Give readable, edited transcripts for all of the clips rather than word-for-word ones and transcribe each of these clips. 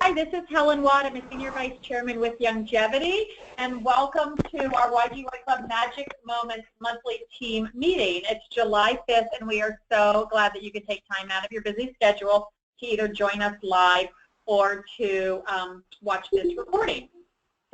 Hi, this is Helen Watt. I'm a Senior Vice Chairman with Youngevity, and welcome to our YGY Club Magic Moments monthly team meeting. It's July 5th, and we are so glad that you could take time out of your busy schedule to either join us live or to watch this recording.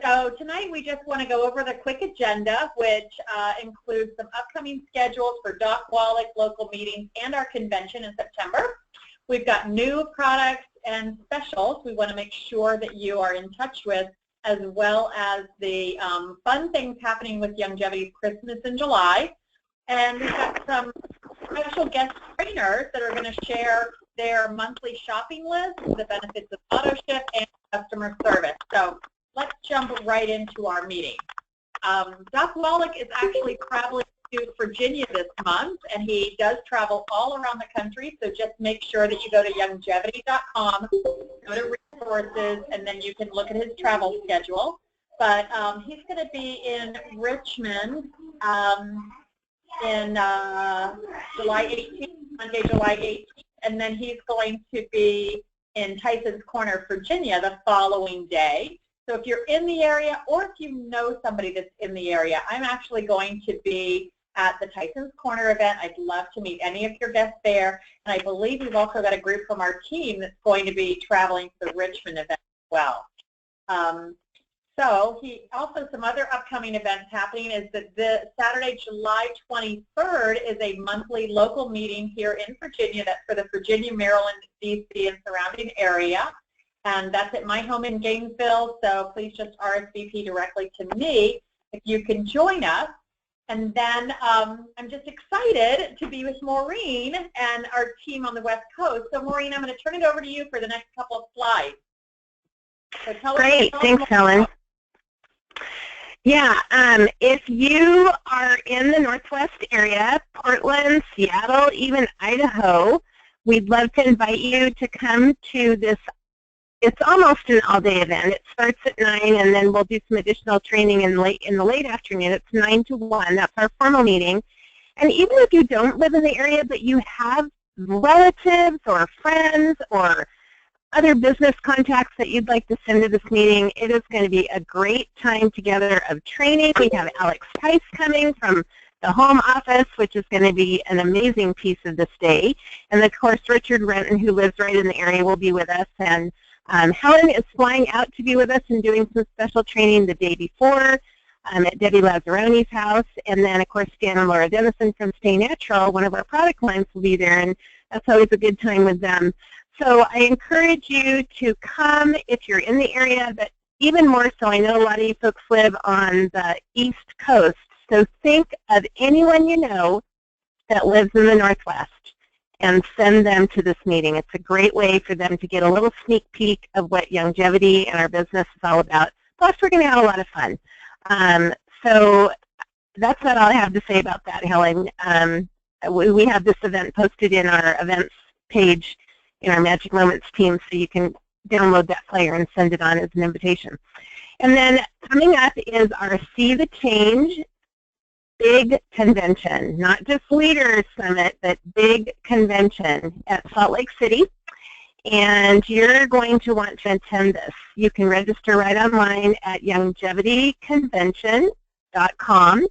So tonight we just want to go over the quick agenda, which includes some upcoming schedules for Doc Wallach local meetings and our convention in September. We've got new products and specials we want to make sure that you are in touch with, as well as the fun things happening with Youngevity's Christmas in July. And we've got some special guest trainers that are going to share their monthly shopping list, the benefits of AutoShip, and customer service. So let's jump right into our meeting. Doc Wallach is actually traveling to Virginia this month, and he does travel all around the country, so just make sure that you go to youngevity.com, go to resources, and then you can look at his travel schedule. But he's going to be in Richmond in July 18th, Monday, July 18th, and then he's going to be in Tyson's Corner, Virginia the following day. So if you're in the area, or if you know somebody that's in the area, I'm actually going to be at the Tyson's Corner event. I'd love to meet any of your guests there. And I believe we've also got a group from our team that's going to be traveling to the Richmond event as well. So some other upcoming events happening is that the Saturday, July 23rd is a monthly local meeting here in Virginia. That's for the Virginia, Maryland, DC, and surrounding area. And that's at my home in Gainesville, so please just RSVP directly to me if you can join us. And then I'm just excited to be with Maureen and our team on the West Coast. So Maureen, I'm going to turn it over to you for the next couple of slides. So Great, thanks Helen. Yeah, if you are in the Northwest area, Portland, Seattle, even Idaho, we'd love to invite you to come to this. It's almost an all-day event. It starts at 9, and then we'll do some additional training in the late afternoon. It's 9 to 1. That's our formal meeting. And even if you don't live in the area, but you have relatives or friends or other business contacts that you'd like to send to this meeting, it is going to be a great time together of training. We have Alex Tice coming from the home office, which is going to be an amazing piece of this day. And of course, Richard Renton, who lives right in the area, will be with us. And Helen is flying out to be with us and doing some special training the day before at Debbie Lazzaroni's house. And then, of course, Stan and Laura Dennison from Stay Natural, one of our product lines, will be there, and that's always a good time with them. So I encourage you to come if you're in the area, but even more so, I know a lot of you folks live on the East Coast, so think of anyone you know that lives in the Northwest and send them to this meeting. It's a great way for them to get a little sneak peek of what Youngevity and our business is all about. Plus, we're going to have a lot of fun. So that's what I'll have to say about that, Helen. We have this event posted in our events page in our Magic Moments team, so you can download that flyer and send it on as an invitation. And then coming up is our See the Change big convention, not just Leaders Summit, but big convention at Salt Lake City. And you're going to want to attend this. You can register right online at youngevityconvention.com.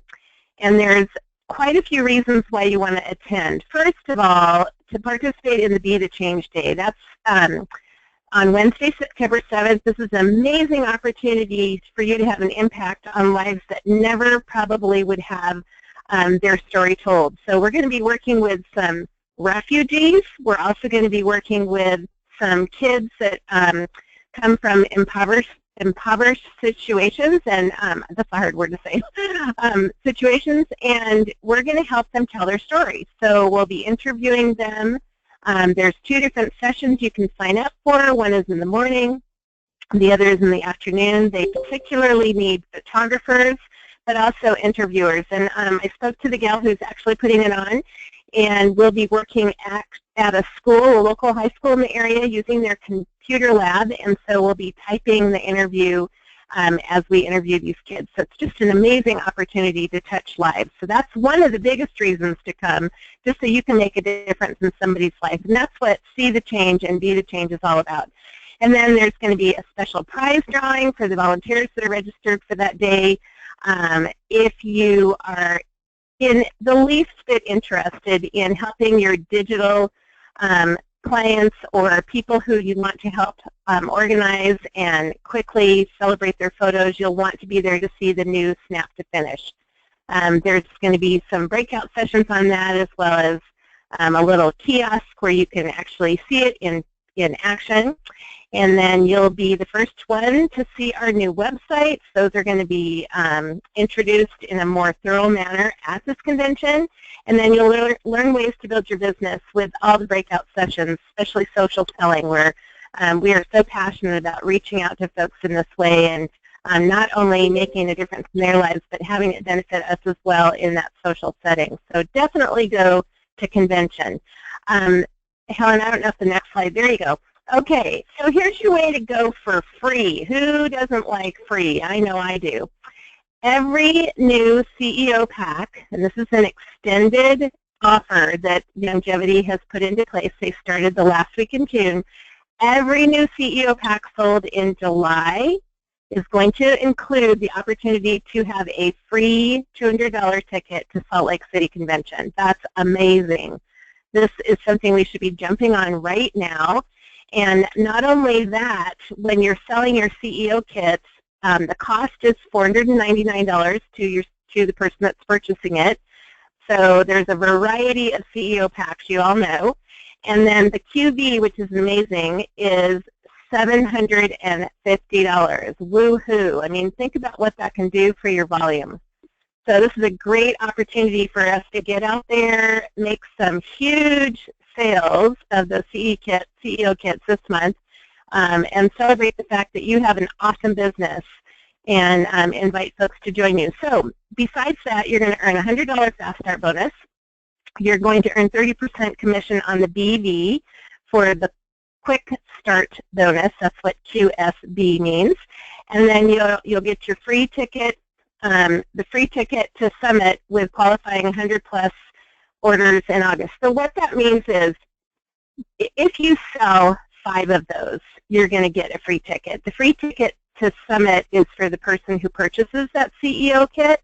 And there's quite a few reasons why you want to attend. First of all, to participate in the Be the Change Day. That's on Wednesday, September 7th. This is an amazing opportunity for you to have an impact on lives that never probably would have their story told. So we're going to be working with some refugees. We're also going to be working with some kids that come from impoverished situations, and that's a hard word to say, situations, and we're going to help them tell their stories. So we'll be interviewing them. There's 2 different sessions you can sign up for. One is in the morning, the other is in the afternoon. They particularly need photographers, but also interviewers. And I spoke to the gal who's actually putting it on, and we'll be working at a school, a local high school in the area, using their computer lab, and so we'll be typing the interview as we interview these kids. So it's just an amazing opportunity to touch lives. So that's one of the biggest reasons to come, just so you can make a difference in somebody's life. And that's what See the Change and Be the Change is all about. And then there's going to be a special prize drawing for the volunteers that are registered for that day. If you are in the least bit interested in helping your digital clients or people who you want to help organize and quickly celebrate their photos, you'll want to be there to see the new Snap to Finish. There's going to be some breakout sessions on that, as well as a little kiosk where you can actually see it in action. And then you'll be the first one to see our new websites. Those are going to be introduced in a more thorough manner at this convention. And then you'll learn ways to build your business with all the breakout sessions, especially social selling, where we are so passionate about reaching out to folks in this way and not only making a difference in their lives, but having it benefit us as well in that social setting. So definitely go to convention. Helen, I don't know if the next slide, there you go. Okay, so here's your way to go for free. Who doesn't like free? I know I do. Every new CEO pack, and this is an extended offer that Youngevity has put into place. They started the last week in June. Every new CEO pack sold in July is going to include the opportunity to have a free $200 ticket to Salt Lake City Convention. That's amazing. This is something we should be jumping on right now. And not only that, when you're selling your CEO kits, the cost is $499 to the person that's purchasing it. So there's a variety of CEO packs, you all know. And then the QV, which is amazing, is $750. Woohoo! I mean, think about what that can do for your volume. So this is a great opportunity for us to get out there, make some huge sales of the CEO kits this month, and celebrate the fact that you have an awesome business and invite folks to join you. So besides that, you're going to earn a $100 Fast Start bonus. You're going to earn 30% commission on the BV for the Quick Start bonus. That's what QSB means. And then you'll get your free ticket, the free ticket to Summit with qualifying 100+ orders in August. So what that means is if you sell 5 of those, you're going to get a free ticket. The free ticket to Summit is for the person who purchases that CEO kit.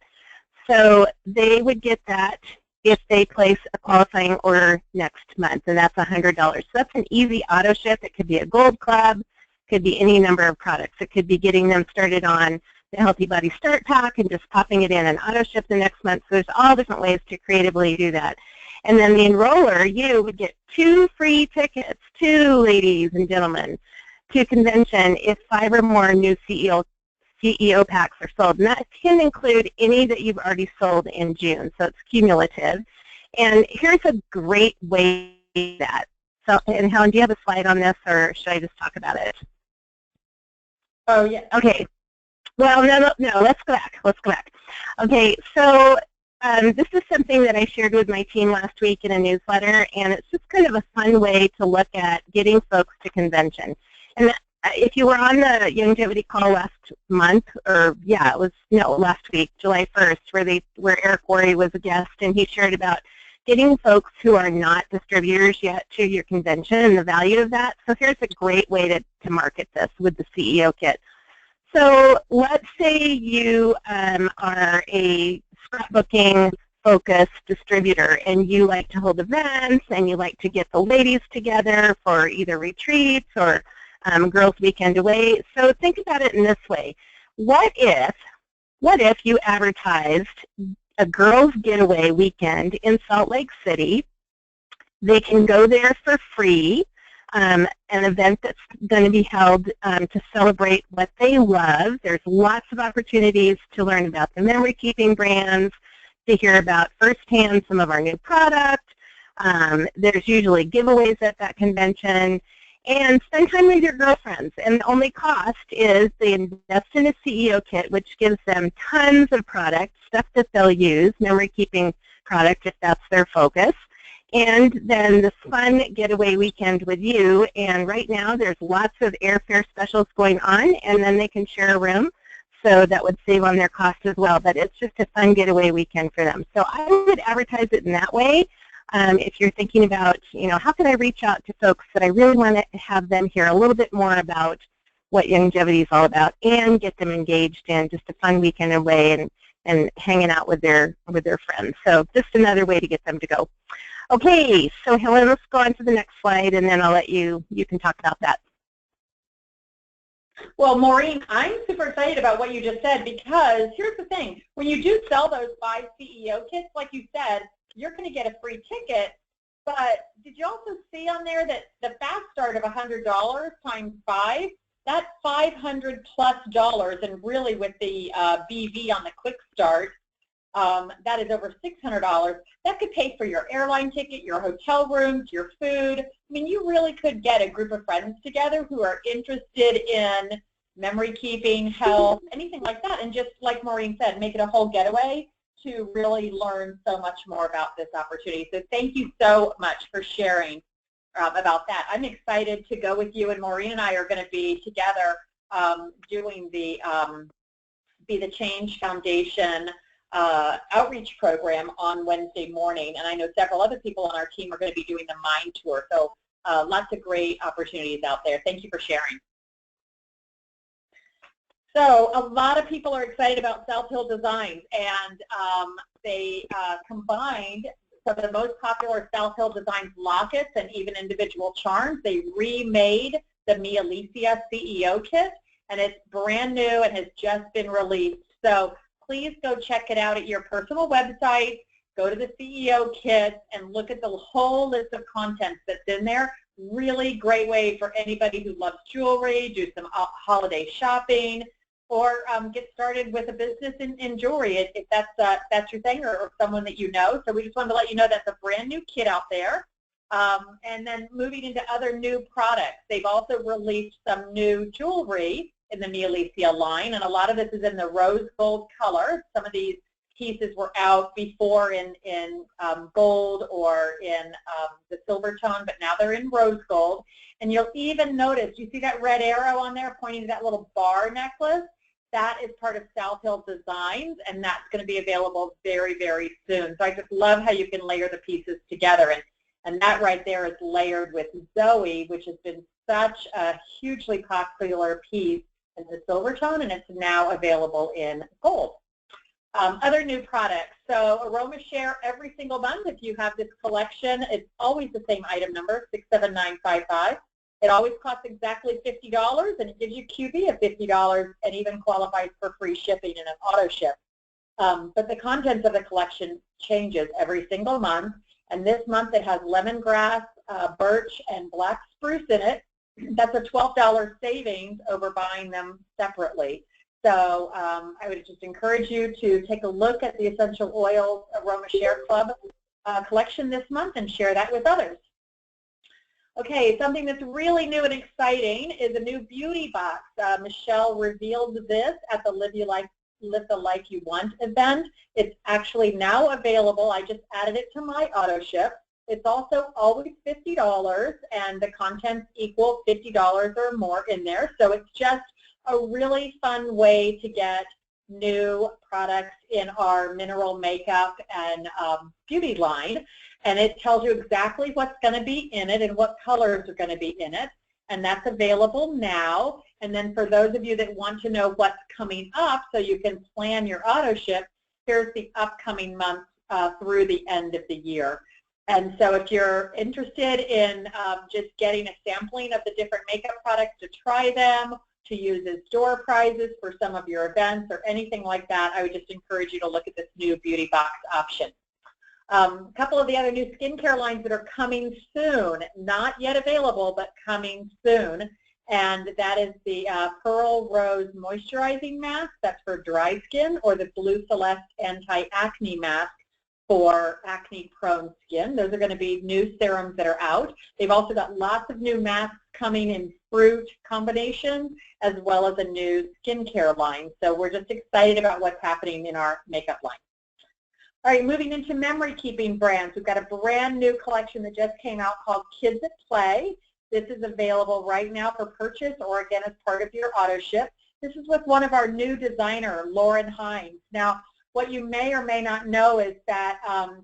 So they would get that if they place a qualifying order next month, and that's $100. So that's an easy auto ship. It could be a Gold Club, could be any number of products. It could be getting them started on the Healthy Body Start Pack and just popping it in and auto ship the next month. So there's all different ways to creatively do that. And then the enroller, you would get 2 free tickets, 2 ladies and gentlemen, to convention if 5 or more new CEO packs are sold. And that can include any that you've already sold in June, so it's cumulative. And here's a great way to do that. So, and Helen, do you have a slide on this, or should I just talk about it? Oh, yeah. Okay. Well, no, let's go back. Let's go back. Okay, so this is something that I shared with my team last week in a newsletter, and it's just kind of a fun way to look at getting folks to convention. And if you were on the Youngevity call last month, or yeah, it was, no, last week, July 1st, where Eric Worre was a guest, and he shared about getting folks who are not distributors yet to your convention and the value of that. So here's a great way to market this with the CEO kit. So let's say you are a scrapbooking focused distributor and you like to hold events and you like to get the ladies together for either retreats or girls' weekend away. So think about it in this way. What if you advertised a girls' getaway weekend in Salt Lake City? They can go there for free. An event that's going to be held to celebrate what they love. There's lots of opportunities to learn about the memory-keeping brands, to hear about firsthand some of our new product. There's usually giveaways at that convention. And spend time with your girlfriends. And the only cost is they invest in a CEO kit, which gives them tons of product, stuff that they'll use, memory-keeping product if that's their focus. And then this fun getaway weekend with you, and right now there's lots of airfare specials going on, and then they can share a room, so that would save on their cost as well. But it's just a fun getaway weekend for them. So I would advertise it in that way. If you're thinking about, how can I reach out to folks that I really want to have them hear a little bit more about what Youngevity is all about and get them engaged in just a fun weekend away and hanging out with their friends. So just another way to get them to go. Okay, so Helen, let's go on to the next slide, and then I'll let you can talk about that. Well, Maureen, I'm super excited about what you just said, because here's the thing. When you do sell those 5 CEO kits, like you said, you're going to get a free ticket. But did you also see on there that the fast start of $100 times 5, that's $500+ and really with the BV on the quick start, that is over $600. That could pay for your airline ticket, your hotel rooms, your food. I mean, you really could get a group of friends together who are interested in memory keeping, health, anything like that, and just like Maureen said, make it a whole getaway to really learn so much more about this opportunity. So thank you so much for sharing about that. I'm excited to go with you, and Maureen and I are going to be together doing the Be the Change Foundation outreach program on Wednesday morning, and I know several other people on our team are going to be doing the Mind Tour. So lots of great opportunities out there. Thank you for sharing. So a lot of people are excited about South Hill Designs, and they combined some of the most popular South Hill Designs lockets and even individual charms. They remade the Me Alicia CEO kit, and it's brand new and has just been released. So please go check it out at your personal website. Go to the CEO kit and look at the whole list of contents that's in there. Really great way for anybody who loves jewelry, do some holiday shopping, or get started with a business in jewelry if that's your thing, or someone that you know. So we just wanted to let you know that's a brand new kit out there. And then moving into other new products, they've also released some new jewelry in the Me Alicia line, and a lot of this is in the rose gold color. Some of these pieces were out before in gold or in the silver tone, but now they're in rose gold. And you'll even notice, you see that red arrow on there pointing to that little bar necklace? That is part of South Hill Designs, and that's going to be available very, very soon. So I just love how you can layer the pieces together. And that right there is layered with Zoe, which has been such a hugely popular piece in the silver tone, and it's now available in gold. Other new products. So AromaShare every single month, if you have this collection, it's always the same item number, 67955. It always costs exactly $50, and it gives you QV of $50 and even qualifies for free shipping and an auto ship. But the contents of the collection changes every single month, and this month it has lemongrass, birch, and black spruce in it. That's a $12 savings over buying them separately. So I would just encourage you to take a look at the Essential Oils AromaShare Club collection this month and share that with others. Okay, something that's really new and exciting is a new beauty box. Michelle revealed this at the Live the Life You Want event. It's actually now available. I just added it to my auto ship. It's also always $50, and the contents equal $50 or more in there. So it's just a really fun way to get new products in our mineral makeup and beauty line. And it tells you exactly what's going to be in it and what colors are going to be in it. And that's available now. And then for those of you that want to know what's coming up so you can plan your auto ship, here's the upcoming months through the end of the year. And so if you're interested in just getting a sampling of the different makeup products to try them, to use as door prizes for some of your events or anything like that, I would just encourage you to look at this new beauty box option. A couple of the other new skincare lines that are coming soon, not yet available, but coming soon, and that is the Pearl Rose Moisturizing Mask, that's for dry skin, or the Blue Celeste Anti-Acne Mask for acne-prone skin. Those are going to be new serums that are out. They've also got lots of new masks coming in fruit combinations, as well as a new skincare line. So we're just excited about what's happening in our makeup line. All right, moving into memory keeping brands. We've got a brand new collection that just came out called Kids at Play. This is available right now for purchase or again as part of your auto ship. This is with one of our new designer, Lauren Hines. Now, what you may or may not know is that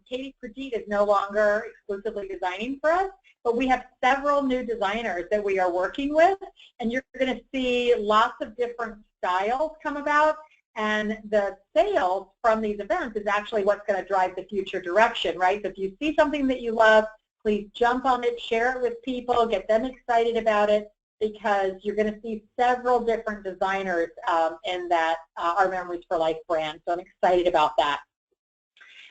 Katie Pradit is no longer exclusively designing for us, but we have several new designers that we are working with, and you're going to see lots of different styles come about, and the sales from these events is actually what's going to drive the future direction, right? So if you see something that you love, please jump on it, share it with people, get them excited about it, because you're going to see several different designers in that Our Memories for Life brand. So I'm excited about that.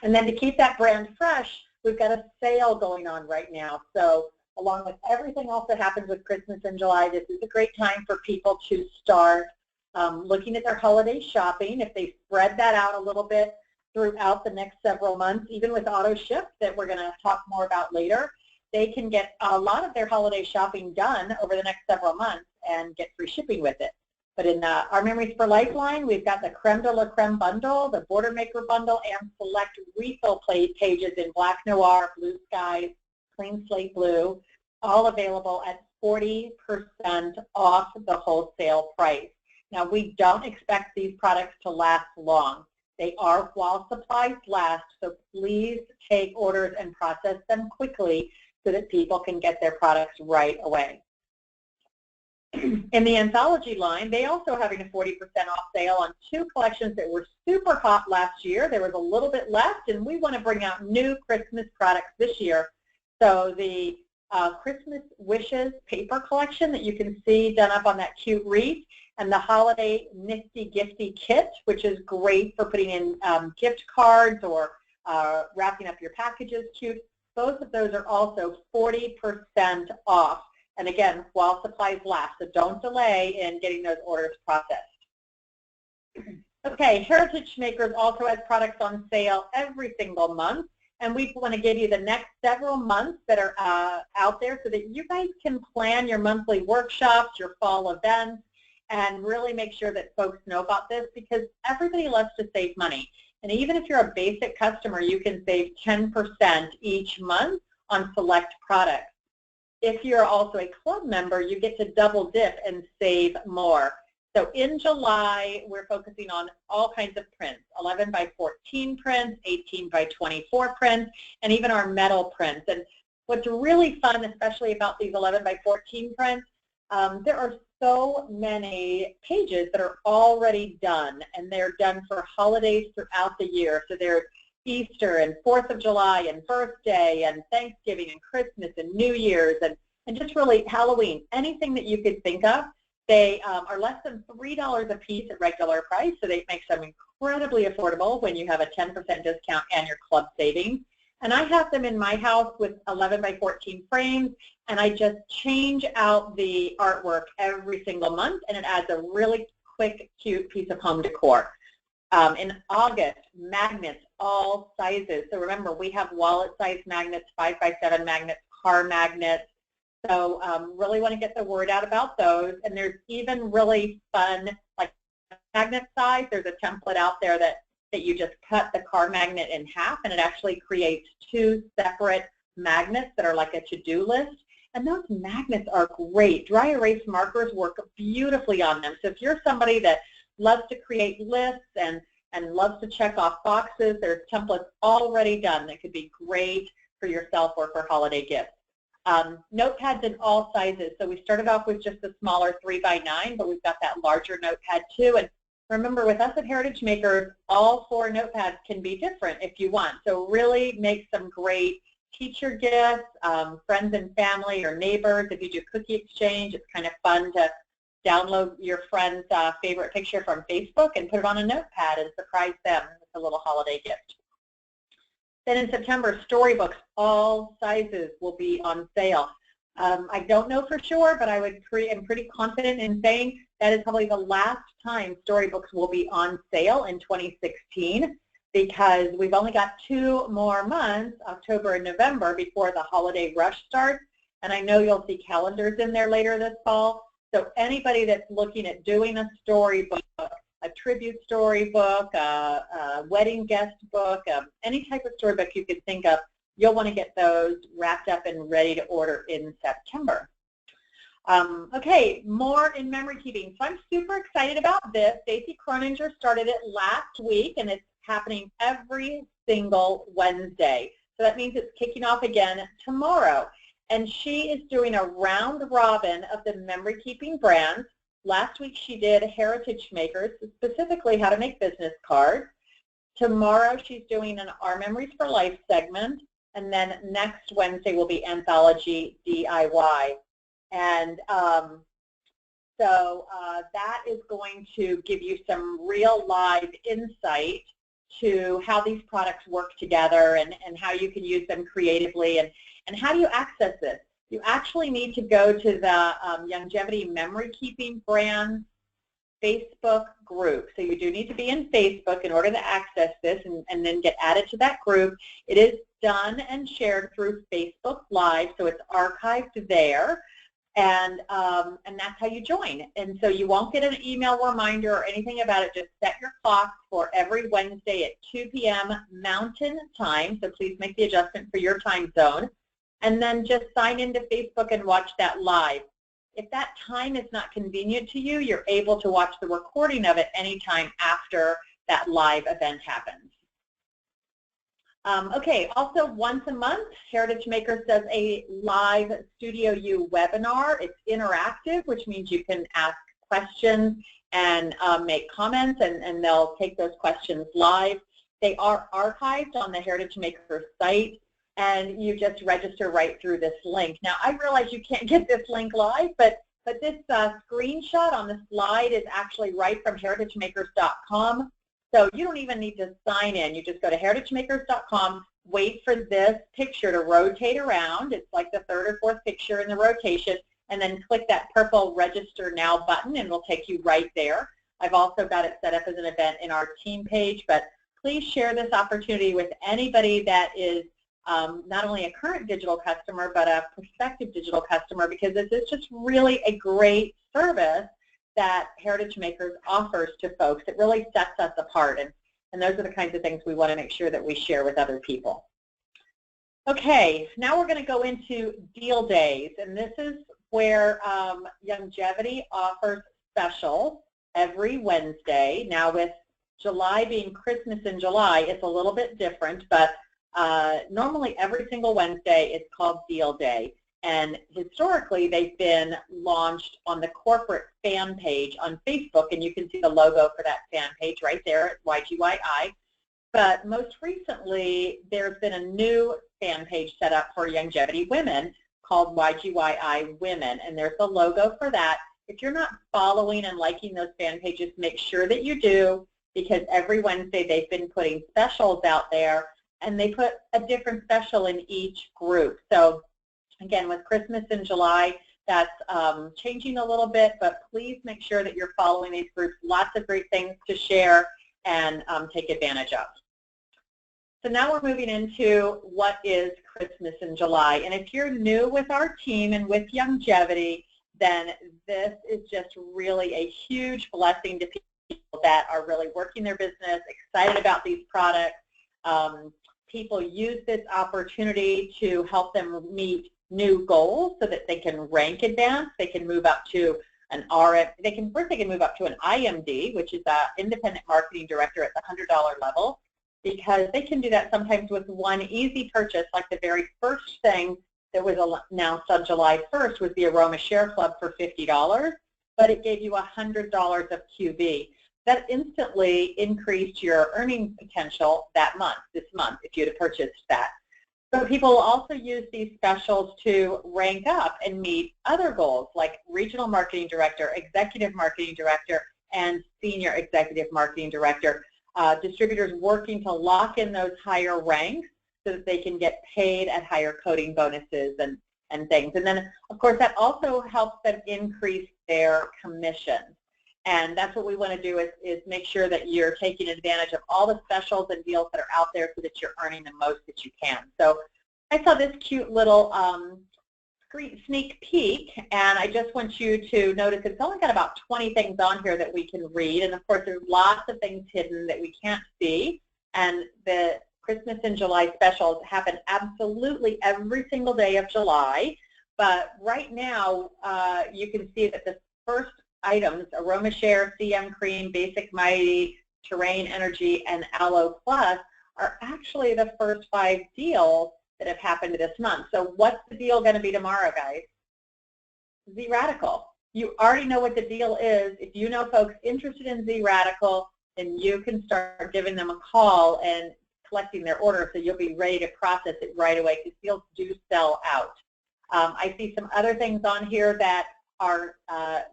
And then to keep that brand fresh, we've got a sale going on right now. So along with everything else that happens with Christmas in July, this is a great time for people to start looking at their holiday shopping. If they spread that out a little bit throughout the next several months, even with auto ship that we're going to talk more about later, they can get a lot of their holiday shopping done over the next several months and get free shipping with it. But in Our Memories for Life line, we've got the Creme de la Creme bundle, the Border Maker bundle, and select refill pages in Black Noir, Blue Skies, Clean Slate Blue, all available at 40% off the wholesale price. Now, we don't expect these products to last long. They are while supplies last, so please take orders and process them quickly so that people can get their products right away. In the Anthology line, they also are having a 40% off sale on 2 collections that were super hot last year. There was a little bit left, and we want to bring out new Christmas products this year. So the Christmas Wishes paper collection that you can see done up on that cute wreath, and the Holiday Nifty Gifty Kit, which is great for putting in gift cards or wrapping up your packages cute. Both of those are also 40% off. And again, while supplies last, so don't delay in getting those orders processed. Okay, Heritage Makers also has products on sale every single month, and we want to give you the next several months that are out there so that you guys can plan your monthly workshops, your fall events, and really make sure that folks know about this, because everybody loves to save money. And even if you're a basic customer, you can save 10% each month on select products. If you're also a club member, you get to double dip and save more. So in July, we're focusing on all kinds of prints, 11 by 14 prints, 18 by 24 prints, and even our metal prints. And what's really fun, especially about these 11 by 14 prints, there are so many pages that are already done, and they're done for holidays throughout the year. So they're Easter and 4th of July and birthday and Thanksgiving and Christmas and New Year's and just really Halloween, anything that you could think of. They are less than $3 a piece at regular price, so they make them incredibly affordable when you have a 10% discount and your club savings. And I have them in my house with 11 by 14 frames, and I just change out the artwork every single month, and it adds a really quick, cute piece of home decor. In August, magnets, all sizes. So remember, we have wallet-sized magnets, 5 by 7 magnets, car magnets. So really want to get the word out about those. And there's even really fun, like magnet size. There's a template out there that you just cut the car magnet in half, and it actually creates 2 separate magnets that are like a to-do list. And those magnets are great. Dry erase markers work beautifully on them. So if you're somebody that loves to create lists and loves to check off boxes, there's templates already done that could be great for yourself or for holiday gifts. Notepads in all sizes. So we started off with just the smaller 3 by 9, but we've got that larger notepad too. And remember, with us at Heritage Makers, all 4 notepads can be different if you want. So really make some great teacher gifts, friends and family or neighbors. If you do cookie exchange, it's kind of fun to download your friend's favorite picture from Facebook and put it on a notepad and surprise them with a little holiday gift. Then in September, storybooks, all sizes will be on sale. I don't know for sure, but I'm pretty confident in saying that is probably the last time storybooks will be on sale in 2016, because we've only got 2 more months, October and November, before the holiday rush starts. And I know you'll see calendars in there later this fall. So anybody that's looking at doing a storybook, a tribute storybook, a wedding guest book, any type of storybook you could think of, you'll want to get those wrapped up and ready to order in September. Okay, more in memory keeping. So I'm super excited about this. Stacy Croninger started it last week, and it's happening every single Wednesday. So that means it's kicking off again tomorrow. And she is doing a round robin of the memory keeping brands. Last week she did Heritage Makers, specifically how to make business cards. Tomorrow she's doing an Our Memories for Life segment. And then next Wednesday will be Anthology DIY. And so that is going to give you some real live insight to how these products work together and how you can use them creatively and how do you access this. You actually need to go to the Youngevity Memory Keeping Brands Facebook group. So you do need to be in Facebook in order to access this and then get added to that group. It is done and shared through Facebook Live, so it's archived there. And that's how you join. And so you won't get an email reminder or anything about it. Just set your clock for every Wednesday at 2 p.m. Mountain Time. So please make the adjustment for your time zone. And then just sign into Facebook and watch that live. If that time is not convenient to you, you're able to watch the recording of it anytime after that live event happens. Okay, also once a month, Heritage Makers does a live Studio U webinar. It's interactive, which means you can ask questions and make comments, and they'll take those questions live. They are archived on the Heritage Makers site, and you just register right through this link. Now, I realize you can't get this link live, but this screenshot on the slide is actually right from heritagemakers.com. So you don't even need to sign in. You just go to heritagemakers.com, wait for this picture to rotate around. It's like the third or fourth picture in the rotation, and then click that purple Register Now button, and it'll take you right there. I've also got it set up as an event in our team page, but please share this opportunity with anybody that is not only a current digital customer, but a prospective digital customer, because this is just really a great service that Heritage Makers offers to folks. It really sets us apart, and those are the kinds of things we want to make sure that we share with other people. Okay, now we're going to go into deal days, and this is where Youngevity offers specials every Wednesday. Now with July being Christmas in July, it's a little bit different, but normally every single Wednesday it's called Deal Day. And historically, they've been launched on the corporate fan page on Facebook, and you can see the logo for that fan page right there at YGYI. But most recently, there's been a new fan page set up for Youngevity Women called YGYI Women, and there's a logo for that. If you're not following and liking those fan pages, make sure that you do, because every Wednesday they've been putting specials out there, and they put a different special in each group. So again, with Christmas in July, that's changing a little bit, but please make sure that you're following these groups. Lots of great things to share and take advantage of. So now we're moving into what is Christmas in July. And if you're new with our team and with Youngevity, then this is just really a huge blessing to people that are really working their business, excited about these products. People use this opportunity to help them meet new goals so that they can rank advance. They can move up to an first they can move up to an IMD, which is an independent marketing director at the $100 level, because they can do that sometimes with one easy purchase. Like the very first thing that was announced on July 1st was the Aroma Share Club for $50, but it gave you $100 of QB. That instantly increased your earning potential this month, if you had purchased that. So people will also use these specials to rank up and meet other goals like regional marketing director, executive marketing director, and senior executive marketing director. Distributors working to lock in those higher ranks so that they can get paid at higher coding bonuses and things. And then, of course, that also helps them increase their commissions. And that's what we want to do is make sure that you're taking advantage of all the specials and deals that are out there so that you're earning the most that you can. So I saw this cute little sneak peek, and I just want you to notice it's only got about 20 things on here that we can read. And, of course, there's lots of things hidden that we can't see. And the Christmas in July specials happen absolutely every single day of July. But right now, you can see that the first items, Aroma Share, CM Cream, Basic Mighty, Terrain Energy, and Aloe Plus are actually the first 5 deals that have happened this month. So what's the deal going to be tomorrow, guys? Z-Radical. You already know what the deal is. If you know folks interested in Z-Radical, then you can start giving them a call and collecting their order, so you'll be ready to process it right away, because deals do sell out. I see some other things on here that are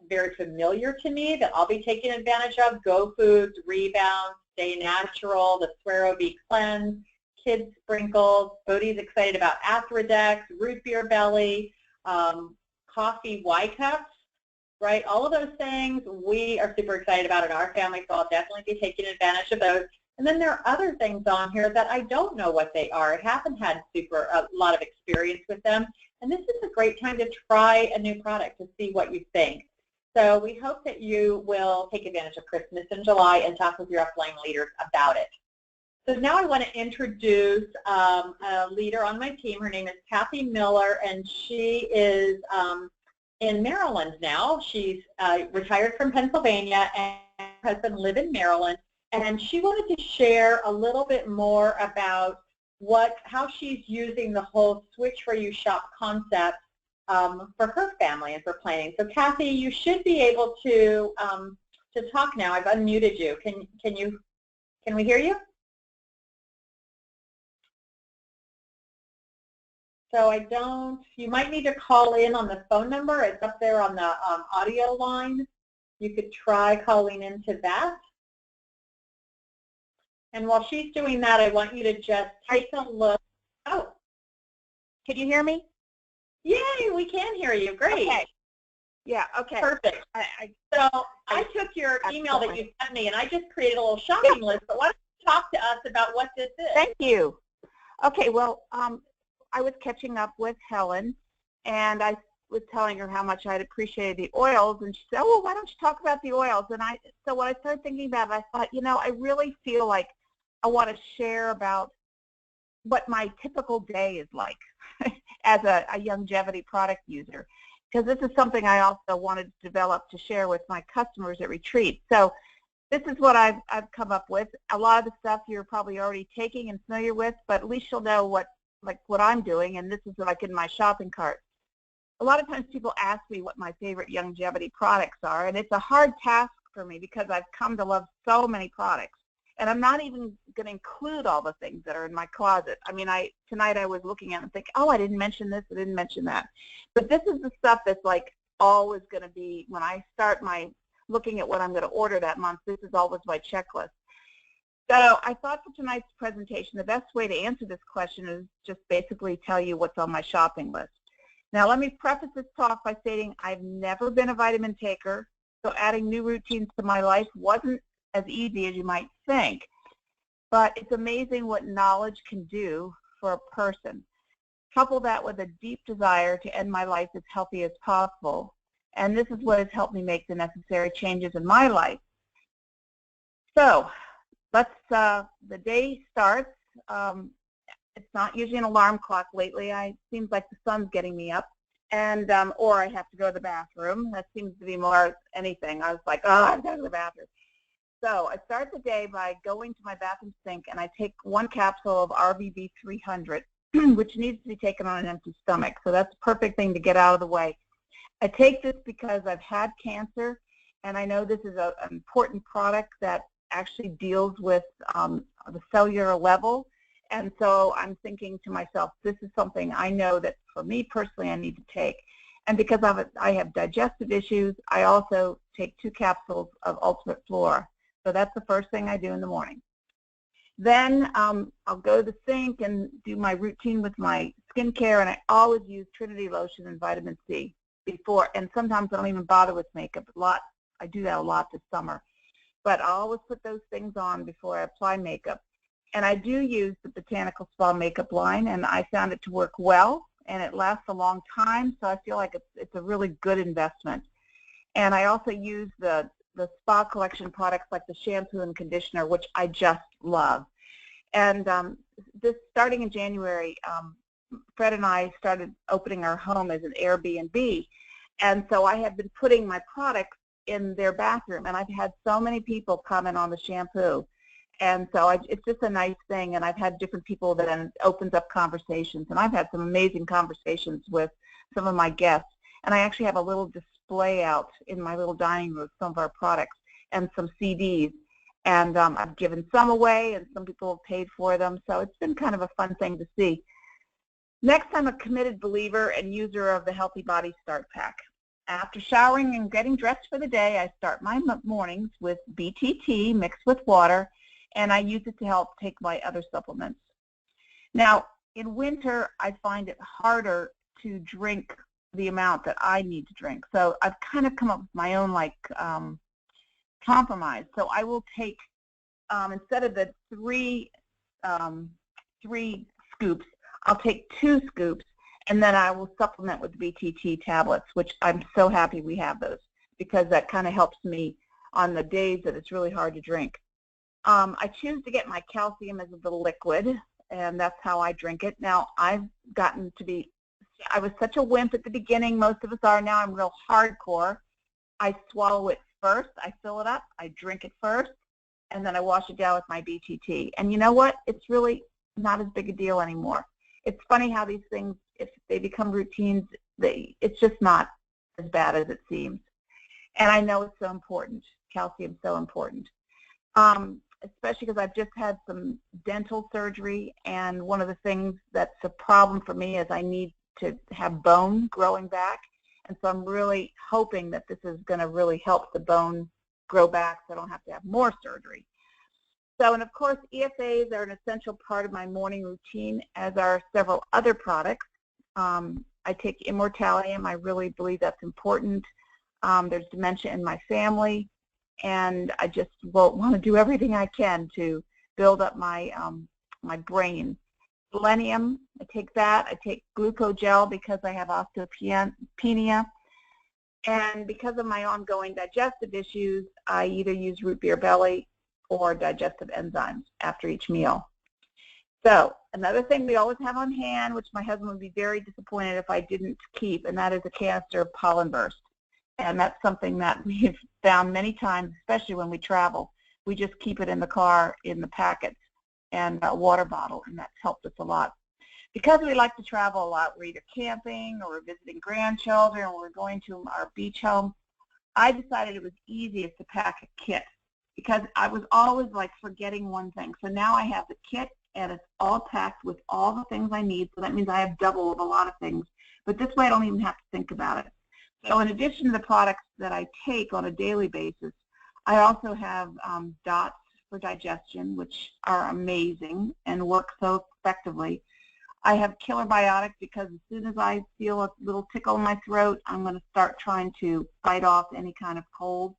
very familiar to me that I'll be taking advantage of. Go Foods, Rebound, Stay Natural, the Suero V Cleanse, Kids Sprinkles. Bodhi's excited about Athrodex, Root Beer Belly, Coffee Y-Cups, right? All of those things we are super excited about in our family, so I'll definitely be taking advantage of those. And then there are other things on here that I don't know what they are. I haven't had a lot of experience with them. And this is a great time to try a new product to see what you think. So we hope that you will take advantage of Christmas in July and talk with your upline leaders about it. So now I want to introduce a leader on my team. Her name is Kathy Miller, and she is in Maryland now. She's retired from Pennsylvania, and her husband lives in Maryland. And she wanted to share a little bit more about how she's using the whole Switch for You shop concept for her family and for planning. So Kathy, you should be able to talk now. I've unmuted you. Can we hear you? So you might need to call in on the phone number. It's up there on the audio line. You could try calling into that. And while she's doing that, I want you to just take a look. Oh, can you hear me? Yay, we can hear you. Great. Okay. Yeah, okay. Perfect. So I took your email that you sent me, and I just created a little shopping list. But why don't you talk to us about what this is? Thank you. Okay, well, I was catching up with Helen, and I was telling her how much I'd appreciated the oils, and she said, oh, well, why don't you talk about the oils? And so when I started thinking about it, I thought, I really feel like I want to share about what my typical day is like as a longevity product user, because this is something I also wanted to develop to share with my customers at retreat. So this is what I've come up with. A lot of the stuff you're probably already taking and familiar with, but at least you'll know what I'm doing, and this is like in my shopping cart. A lot of times people ask me what my favorite longevity products are, and it's a hard task for me because I've come to love so many products. And I'm not even going to include all the things that are in my closet. I mean, tonight I was looking at it and thinking, oh, I didn't mention this, I didn't mention that. But this is the stuff that's like always going to be, when I start looking at what I'm going to order that month, this is always my checklist. So I thought for tonight's presentation, the best way to answer this question is just basically tell you what's on my shopping list. Now let me preface this talk by stating I've never been a vitamin taker, so adding new routines to my life wasn't as easy as you might think. But it's amazing what knowledge can do for a person. Couple that with a deep desire to end my life as healthy as possible. And this is what has helped me make the necessary changes in my life. So the day starts. It's not usually an alarm clock lately. It seems like the sun's getting me up, and or I have to go to the bathroom. That seems to be more anything. I was like, oh, I've got to go to the bathroom. So I start the day by going to my bathroom sink, and I take 1 capsule of RVB 300, which needs to be taken on an empty stomach. So that's a perfect thing to get out of the way. I take this because I've had cancer, and I know this is an important product that actually deals with the cellular level. And so I'm thinking to myself, this is something I know that for me personally I need to take. And because I have digestive issues, I also take 2 capsules of Ultimate Flora. So that's the first thing I do in the morning. Then I'll go to the sink and do my routine with my skincare, and I always use Trinity Lotion and vitamin C before, and sometimes I don't even bother with makeup a lot. I do that a lot this summer. But I always put those things on before I apply makeup. And I do use the Botanical Spa makeup line, and I found it to work well, and it lasts a long time, so I feel like it's a really good investment. And I also use the Spa Collection products like the shampoo and conditioner, which I just love. And this starting in January, Fred and I started opening our home as an Airbnb, and so I have been putting my products in their bathroom, and I've had so many people comment on the shampoo. And so it's just a nice thing, and I've had different people that then opens up conversations, and I've had some amazing conversations with some of my guests. And I actually have a little display out in my little dining room of some of our products and some CDs. And I've given some away, and some people have paid for them. So it's been kind of a fun thing to see. Next, I'm a committed believer and user of the Healthy Body Start Pack. After showering and getting dressed for the day, I start my mornings with BTT mixed with water, and I use it to help take my other supplements. Now, in winter, I find it harder to drink the amount that I need to drink. So I've kind of come up with my own compromise. So I will take, instead of the three scoops, I'll take 2 scoops, and then I will supplement with BTT tablets, which I'm so happy we have those, because that kind of helps me on the days that it's really hard to drink. I choose to get my calcium as the liquid, and that's how I drink it. Now, I've gotten to be, I was such a wimp at the beginning, most of us are now, I'm real hardcore. I swallow it first, I fill it up, I drink it first, and then I wash it down with my BTT. And you know what? It's really not as big a deal anymore. It's funny how these things, if they become routines, it's just not as bad as it seems. And I know it's so important. Calcium's so important. Especially because I've just had some dental surgery, and one of the things that's a problem for me is I need to have bone growing back, and so I'm really hoping that this is going to really help the bone grow back so I don't have to have more surgery. So, and of course, EFAs are an essential part of my morning routine, as are several other products. I take Immortalium. I really believe that's important. There's dementia in my family, and I just want to do everything I can to build up my my brain. Selenium, I take that. I take Glucogel because I have osteopenia. And because of my ongoing digestive issues, I either use root beer belly or digestive enzymes after each meal. So another thing we always have on hand, which my husband would be very disappointed if I didn't keep, and that is a canister of Pollen Burst. And that's something that we've found many times, especially when we travel. We just keep it in the car in the packets and a water bottle, and that's helped us a lot. Because we like to travel a lot, we're either camping or we're visiting grandchildren or we're going to our beach home, I decided it was easiest to pack a kit, because I was always like forgetting one thing. So now I have the kit, and it's all packed with all the things I need, so that means I have double of a lot of things. But this way I don't even have to think about it. So in addition to the products that I take on a daily basis, I also have dots for digestion, which are amazing and work so effectively. I have Killer Biotic because as soon as I feel a little tickle in my throat, I'm going to start trying to fight off any kind of cold.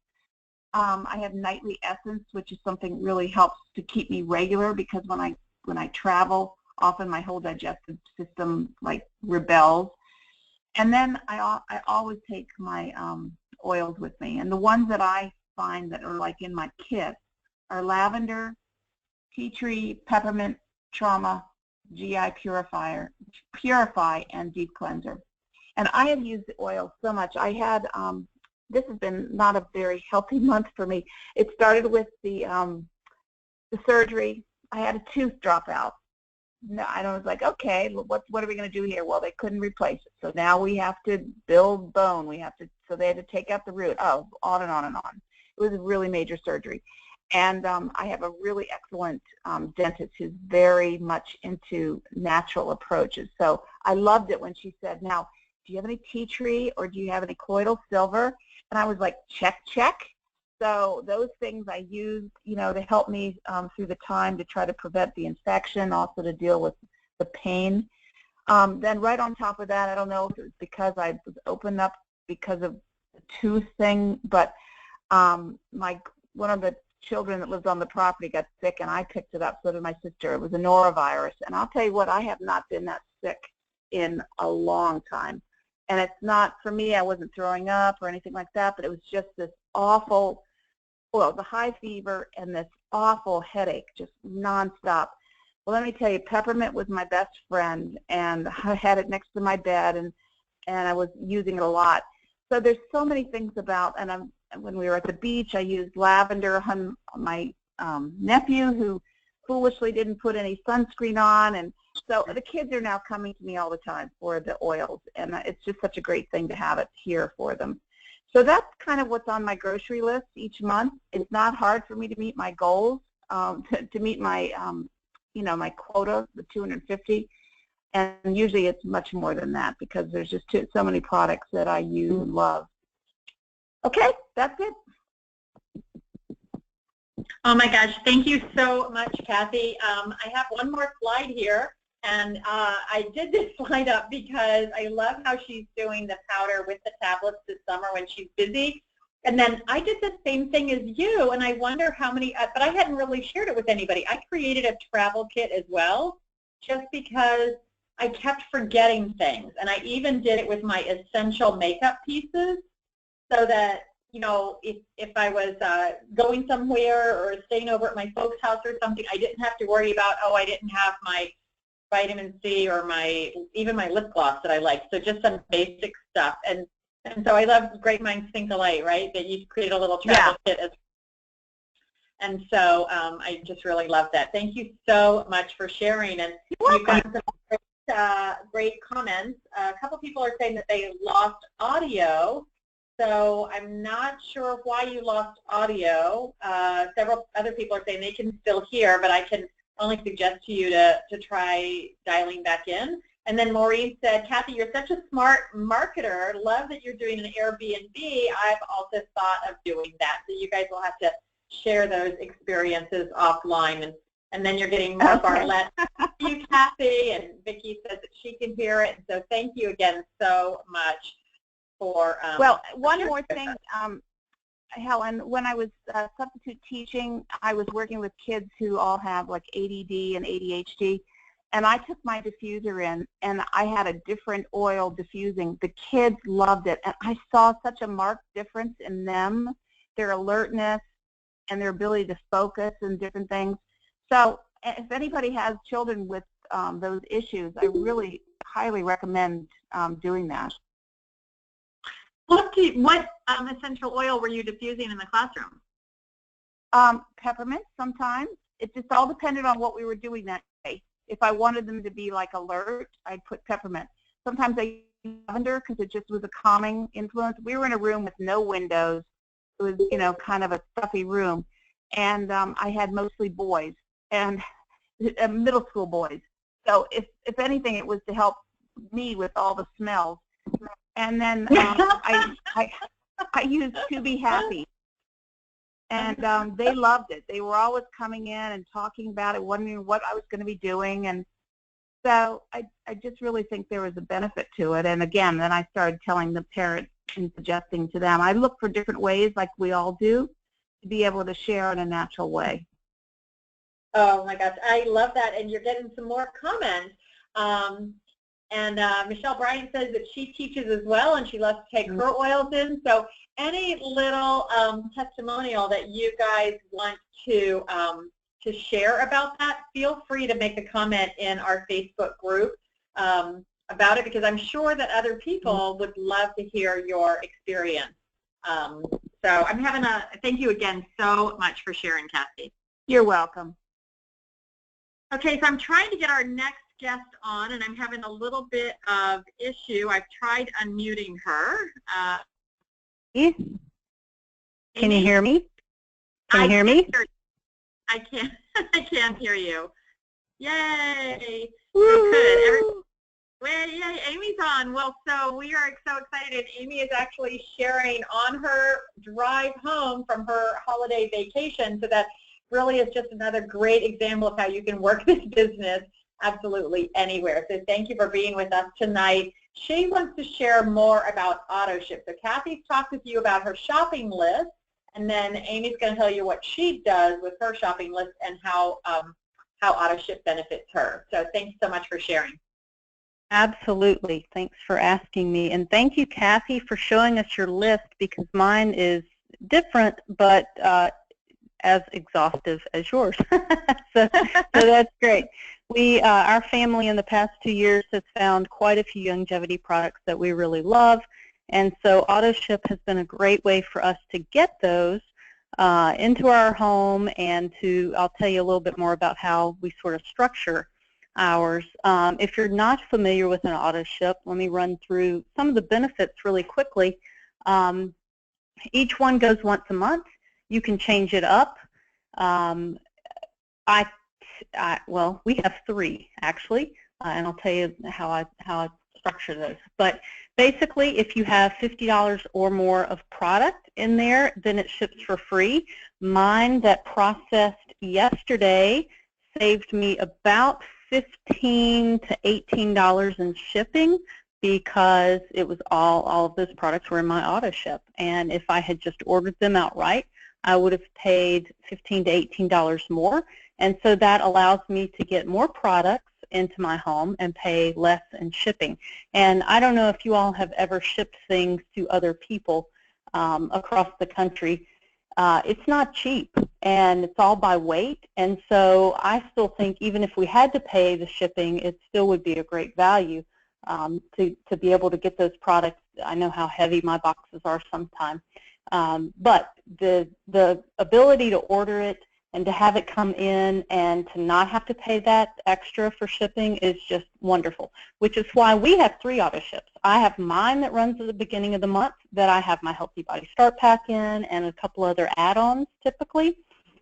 I have Nightly Essence, which is something that really helps to keep me regular, because when I travel, often my whole digestive system rebels. And then I always take my oils with me, and the ones that I find that are in my kit are lavender, tea tree, peppermint, trauma, GI purify, and deep cleanser. And I have used the oil so much. I had this has been not a very healthy month for me. It started with the surgery. I had a tooth drop out. No, I was like, okay, what are we going to do here? Well, they couldn't replace it, so now we have to build bone. So they had to take out the root. Oh, on and on and on. It was a really major surgery. And I have a really excellent dentist who's very much into natural approaches. So I loved it when she said, now, do you have any tea tree or do you have any colloidal silver? And I was like, check, check. So those things I used, to help me through the time to try to prevent the infection, also to deal with the pain. Then right on top of that, I don't know if it was because I was opened up because of the tooth thing, but one of the children that lives on the property got sick, and I picked it up. So did my sister. It was a norovirus, and I'll tell you what, I have not been that sick in a long time. And it's not, for me, I wasn't throwing up or anything like that, but it was just this awful, the high fever and this awful headache, just nonstop. Well, let me tell you, peppermint was my best friend, and I had it next to my bed, and I was using it a lot. So there's so many things about, and when we were at the beach, I used lavender on my nephew who foolishly didn't put any sunscreen on. And so the kids are now coming to me all the time for the oils, and it's just such a great thing to have it here for them. So that's kind of what's on my grocery list each month. It's not hard for me to meet my goals, to meet my, my quota, the 250. And usually it's much more than that because there's just so many products that I use and love. Okay, that's it. Oh my gosh, thank you so much, Kathy. I have one more slide here, and I did this slide up because I love how she's doing the powder with the tablets this summer when she's busy. And then I did the same thing as you, and I wonder how many, but I hadn't really shared it with anybody. I created a travel kit as well, just because I kept forgetting things. And I even did it with my essential makeup pieces so that, if I was going somewhere or staying over at my folks' house or something, I didn't have to worry about, I didn't have my vitamin C or even my lip gloss that I like. So just some basic stuff. And so I love Great Minds Think Alike, right? That you create a little travel kit. And so I just really love that. Thank you so much for sharing. And you've got some great comments. A couple people are saying that they lost audio. So I'm not sure why you lost audio. Several other people are saying they can still hear, but I can only suggest to you to try dialing back in. And then Maureen said, Kathy, you're such a smart marketer. Love that you're doing an Airbnb. I've also thought of doing that. So you guys will have to share those experiences offline. And then you're getting more Bartlett. Thank you, Kathy. And Vicki says that she can hear it. So thank you again so much for well, one more thing, Helen, when I was substitute teaching, I was working with kids who all have like ADD and ADHD, and I took my diffuser in, and I had a different oil diffusing. The kids loved it, and I saw such a marked difference in them, their alertness, and their ability to focus and different things. So if anybody has children with those issues, I really highly recommend doing that. What essential oil were you diffusing in the classroom? Peppermint sometimes. It just all depended on what we were doing that day. If I wanted them to be like alert, I'd put peppermint. Sometimes I used lavender because it just was a calming influence. We were in a room with no windows. It was, kind of a stuffy room. And I had mostly boys and middle school boys. So if anything, it was to help me with all the smells. And then I used To Be Happy, and they loved it. They were always coming in and talking about it, wondering what I was going to be doing, and so I just really think there was a benefit to it. And again, then I started telling the parents and suggesting to them. I look for different ways, like we all do, to be able to share in a natural way. Oh my gosh, I love that, and you're getting some more comments. And Michelle Bryant says that she teaches as well, and she loves to take her oils in. So any little testimonial that you guys want to share about that, feel free to make a comment in our Facebook group about it, because I'm sure that other people would love to hear your experience. So I'm having thank you again so much for sharing, Kathy. You're welcome. Okay, so I'm trying to get our next guest on, and I'm having a little bit of issue. I've tried unmuting her. Can you hear me? Can you hear me? I can't. I can't hear you. Yay! Good. Yay! Amy's on. Well, so we are so excited. Amy is actually sharing on her drive home from her holiday vacation. So that really is just another great example of how you can work this business absolutely anywhere. So thank you for being with us tonight. She wants to share more about AutoShip. So Kathy's talked with you about her shopping list, and then Amy's going to tell you what she does with her shopping list and how AutoShip benefits her. So thanks so much for sharing. Absolutely. Thanks for asking me. And thank you, Kathy, for showing us your list, because mine is different, but as exhaustive as yours. so that's great. Our family in the past 2 years has found quite a few longevity products that we really love, And so AutoShip has been a great way for us to get those into our home, and I'll tell you a little bit more about how we sort of structure ours. If you're not familiar with an AutoShip, let me run through some of the benefits really quickly. Each one goes once a month. You can change it up. Well, we have 3 actually, and I'll tell you how I structure those. But basically, if you have $50 or more of product in there, then it ships for free. Mine that processed yesterday saved me about $15 to $18 in shipping, because it was all of those products were in my AutoShip. And if I had just ordered them outright, I would have paid $15 to $18 more. And so that allows me to get more products into my home and pay less in shipping. And I don't know if you all have ever shipped things to other people across the country. It's not cheap, and it's all by weight. And so I still think even if we had to pay the shipping, it still would be a great value to be able to get those products. I know how heavy my boxes are sometimes. But the ability to order it and to have it come in and to not have to pay that extra for shipping is just wonderful, which is why we have 3 AutoShips. I have mine that runs at the beginning of the month that I have my Healthy Body Start Pack in and a couple other add-ons typically.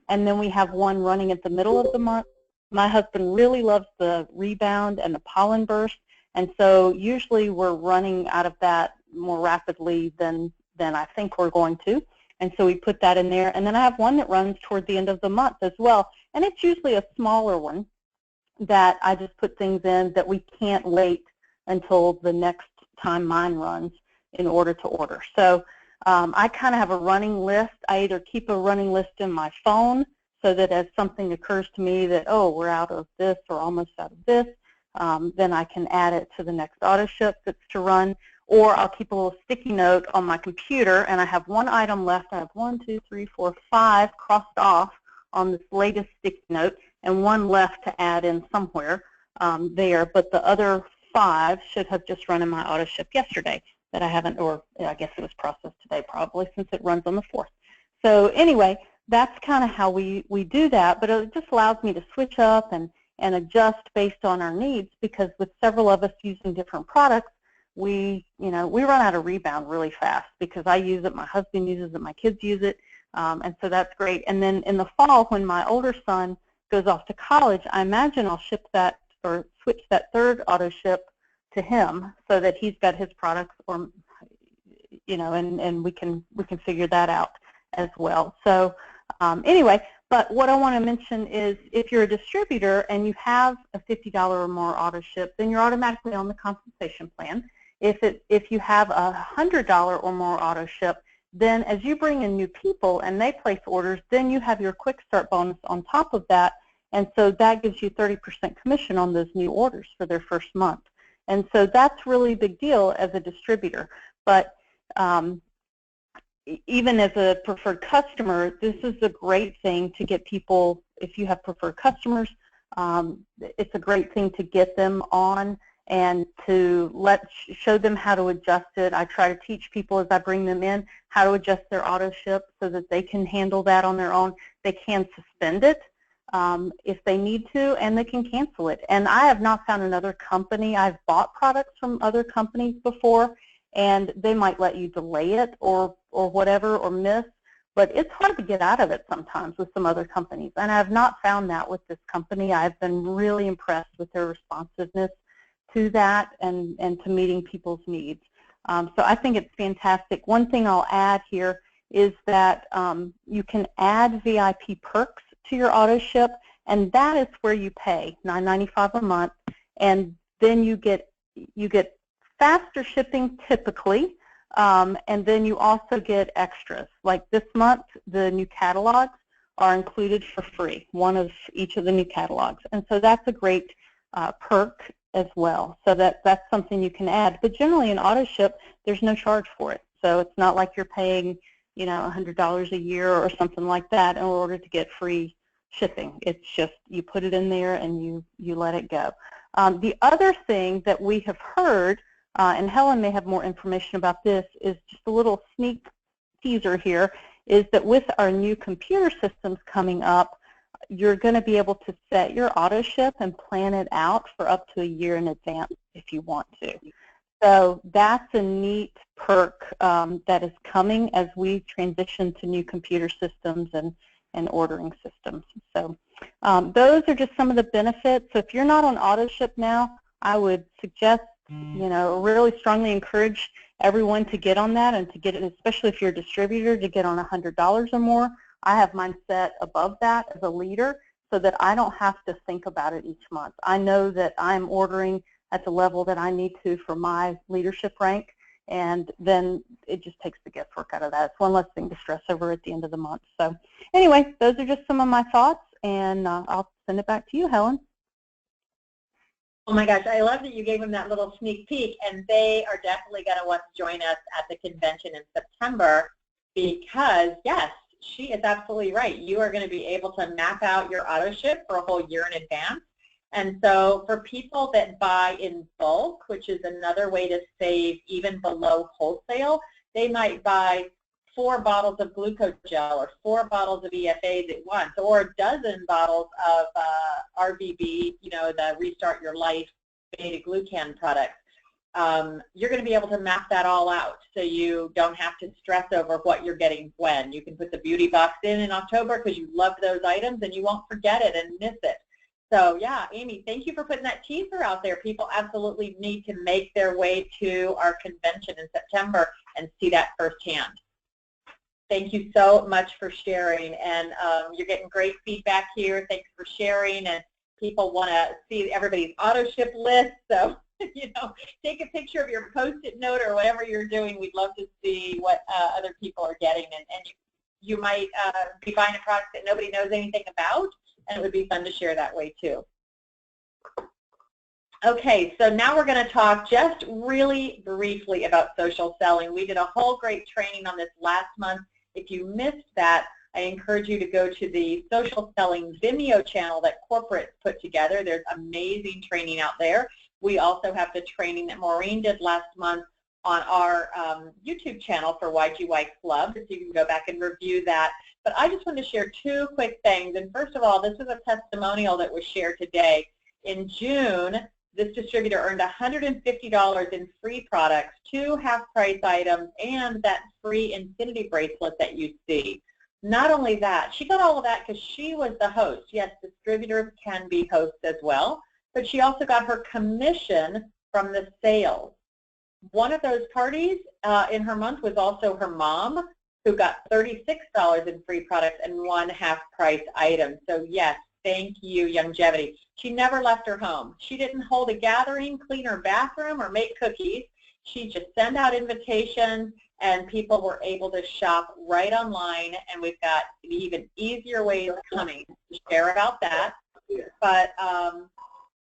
And then we have one running at the middle of the month. My husband really loves the Rebound and the Pollen Burst, and so usually we're running out of that more rapidly than I think we're going to. And so we put that in there. And then I have one that runs toward the end of the month as well. And it's usually a smaller one that I just put things in that we can't wait until the next time mine runs in order to order. So I kind of have a running list. I either keep a running list in my phone so that as something occurs to me that, oh, we're out of this or almost out of this, then I can add it to the next AutoShip that's to run. Or I'll keep a little sticky note on my computer, and I have one item left. I have 1, 2, 3, 4, 5 crossed off on this latest sticky note, and one left to add in somewhere there. But the other 5 should have just run in my AutoShip yesterday that I haven't, or I guess it was processed today probably, since it runs on the 4th. So anyway, that's kind of how we do that. But it just allows me to switch up and adjust based on our needs, because with several of us using different products, we run out of Rebound really fast, because I use it, my husband uses it, my kids use it, and so that's great. And then in the fall, when my older son goes off to college, I imagine I'll ship that or switch that 3rd AutoShip to him so that he's got his products, or and we can figure that out as well. So anyway, but what I want to mention is if you're a distributor and you have a $50 or more AutoShip, then you're automatically on the compensation plan. If you have a $100 or more AutoShip, then as you bring in new people and they place orders, then you have your Quick Start bonus on top of that, and so that gives you 30% commission on those new orders for their first month. And so that's really a big deal as a distributor. But even as a preferred customer, this is a great thing to get people. If you have preferred customers, it's a great thing to get them on and to show them how to adjust it. I try to teach people as I bring them in how to adjust their AutoShip so that they can handle that on their own. They can suspend it if they need to, and they can cancel it. And I have not found another company. I've bought products from other companies before, and they might let you delay it or whatever, or miss, but it's hard to get out of it sometimes with some other companies. And I have not found that with this company. I've been really impressed with their responsiveness to that and to meeting people's needs. So I think it's fantastic. One thing I'll add here is that you can add VIP perks to your AutoShip, and that is where you pay $9.95 a month, and then you get faster shipping typically, and then you also get extras. Like this month, the new catalogs are included for free, one of each of the new catalogs, and so that's a great perk as well. So that's something you can add. But generally in AutoShip, there's no charge for it. So it's not like you're paying, $100 a year or something like that in order to get free shipping. It's just you put it in there and you let it go. The other thing that we have heard and Helen may have more information about this, is just a little sneak teaser here, is that with our new computer systems coming up, you're going to be able to set your auto ship and plan it out for up to a year in advance if you want to. So that's a neat perk that is coming as we transition to new computer systems and ordering systems. So those are just some of the benefits. So if you're not on auto ship now, I would suggest, really strongly encourage everyone to get on that and to get it, especially if you're a distributor, to get on $100 or more. I have mine set above that as a leader so that I don't have to think about it each month. I know that I'm ordering at the level that I need to for my leadership rank, and then it just takes the guesswork out of that. It's one less thing to stress over at the end of the month. So anyway, those are just some of my thoughts, and I'll send it back to you, Helen. Oh my gosh, I love that you gave them that little sneak peek, and they are definitely going to want to join us at the convention in September because, yes, she is absolutely right. You are going to be able to map out your auto ship for a whole year in advance. And so for people that buy in bulk, which is another way to save even below wholesale, they might buy 4 bottles of Glucogel or 4 bottles of EFAs at once, or a dozen bottles of RVB, the Restart Your Life beta-glucan products. You're going to be able to map that all out so you don't have to stress over what you're getting when. You can put the beauty box in October because you love those items and you won't forget it and miss it. So yeah, Amy, thank you for putting that teaser out there. People absolutely need to make their way to our convention in September and see that firsthand. Thank you so much for sharing, and you're getting great feedback here. Thanks for sharing, and people want to see everybody's auto ship list, so take a picture of your Post-it note or whatever you're doing. We'd love to see what other people are getting, and you might be buying a product that nobody knows anything about, and it would be fun to share that way too. Okay, so now we're going to talk just really briefly about social selling. We did a whole great training on this last month. If you missed that, I encourage you to go to the Social Selling Vimeo channel that corporate put together. There's amazing training out there. We also have the training that Maureen did last month on our YouTube channel for YGY Club, so you can go back and review that. But I just want to share 2 quick things. And first of all, this is a testimonial that was shared today. In June, this distributor earned $150 in free products, 2 half-price items, and that free infinity bracelet that you see. Not only that, she got all of that because she was the host. Yes, distributors can be hosts as well, but she also got her commission from the sales. One of those parties in her month was also her mom, who got $36 in free products and 1 half-price item. So yes, thank you, Youngevity. She never left her home. She didn't hold a gathering, clean her bathroom, or make cookies. She just sent out invitations, and people were able to shop right online, and we've got even easier ways coming to share about that. But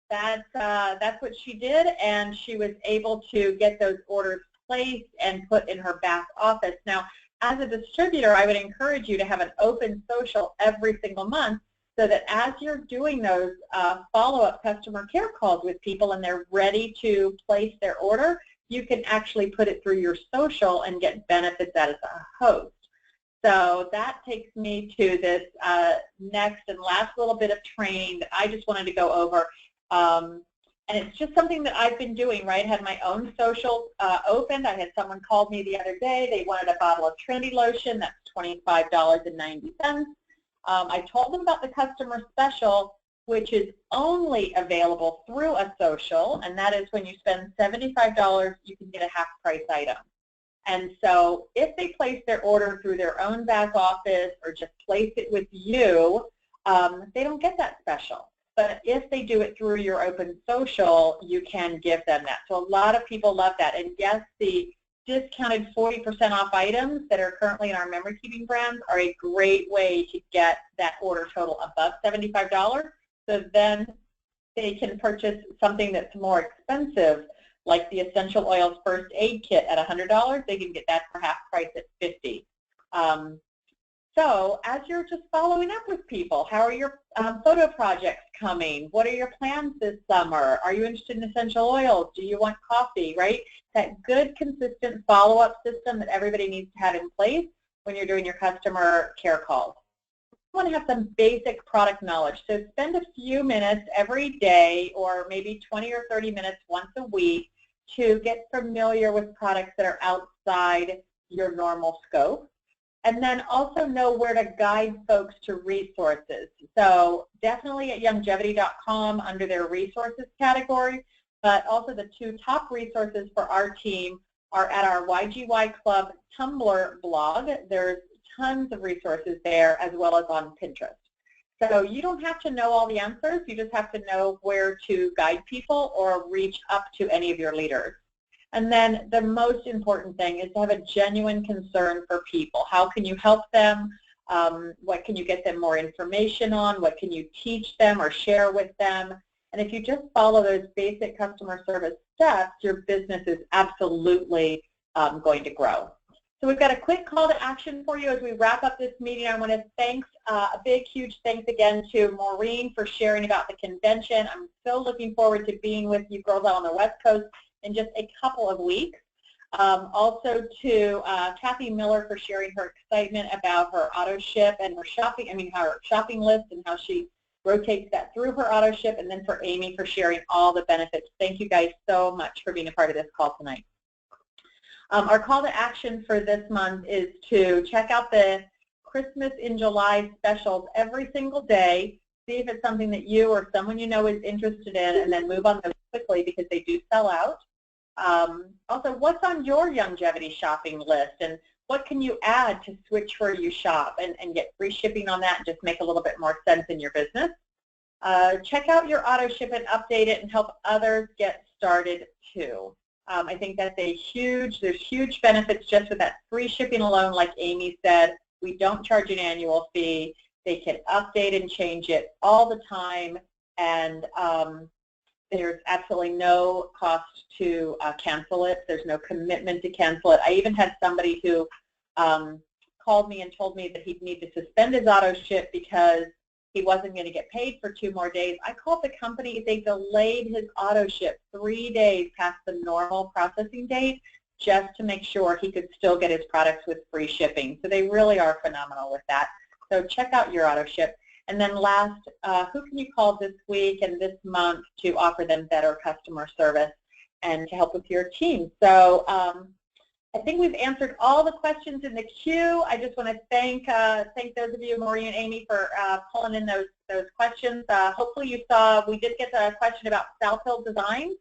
that's what she did, and she was able to get those orders placed and put in her back office. Now, as a distributor, I would encourage you to have an open social every single month, so that as you're doing those follow-up customer care calls with people and they're ready to place their order, you can actually put it through your social and get benefits as a host. So that takes me to this next and last little bit of training that I just wanted to go over. And it's just something that I've been doing, right? I had my own social opened. I had someone called me the other day. They wanted a bottle of Trinity lotion. That's $25.90. I told them about the customer special, which is only available through a social, and that is when you spend $75, you can get a half-price item. And so if they place their order through their own back office or just place it with you, they don't get that special. But if they do it through your open social, you can give them that. So a lot of people love that. And yes, the discounted 40% off items that are currently in our memory keeping brands are a great way to get that order total above $75. So then they can purchase something that's more expensive, like the Essential Oils First Aid Kit at $100. They can get that for half price at $50. So as you're just following up with people, how are your photo projects coming? What are your plans this summer? Are you interested in essential oils? Do you want coffee, right? That good, consistent follow-up system that everybody needs to have in place when you're doing your customer care calls. You want to have some basic product knowledge. So spend a few minutes every day, or maybe 20 or 30 minutes once a week, to get familiar with products that are outside your normal scope. And then also know where to guide folks to resources. So definitely at Youngevity.com under their resources category, but also the two top resources for our team are at our YGY Club Tumblr blog. There's tons of resources there, as well as on Pinterest. So you don't have to know all the answers, you just have to know where to guide people or reach up to any of your leaders. And then the most important thing is to have a genuine concern for people. How can you help them? What can you get them more information on? What can you teach them or share with them? And if you just follow those basic customer service steps, your business is absolutely going to grow. So we've got a quick call to action for you as we wrap up this meeting. I want to thank a big, huge thanks again to Maureen for sharing about the convention. I'm so looking forward to being with you girls out on the West Coast in just a couple of weeks. Also to Kathy Miller for sharing her excitement about her auto ship and her shopping list and how she rotates that through her auto ship, and then for Amy for sharing all the benefits. Thank you guys so much for being a part of this call tonight. Our call to action for this month is to check out the Christmas in July specials every single day, see if it's something that you or someone you know is interested in, and then move on those quickly because they do sell out. Also, what's on your Youngevity shopping list, and what can you add to switch where you shop and get free shipping on that and just make a little bit more sense in your business? Check out your auto ship and update it and help others get started too. I think that's there's huge benefits just with that free shipping alone. Like Amy said, we don't charge an annual fee. They can update and change it all the time, and there's absolutely no cost to cancel it. There's no commitment to cancel it. I even had somebody who called me and told me that he'd need to suspend his auto ship because he wasn't going to get paid for 2 more days. I called the company. They delayed his auto ship 3 days past the normal processing date just to make sure he could still get his products with free shipping. So they really are phenomenal with that. So check out your auto ship. And then last, who can you call this week and this month to offer them better customer service and to help with your team? So I think we've answered all the questions in the queue. I just want to thank those of you, Maureen and Amy, for pulling in those questions. Hopefully you saw we did get a question about South Hill Designs.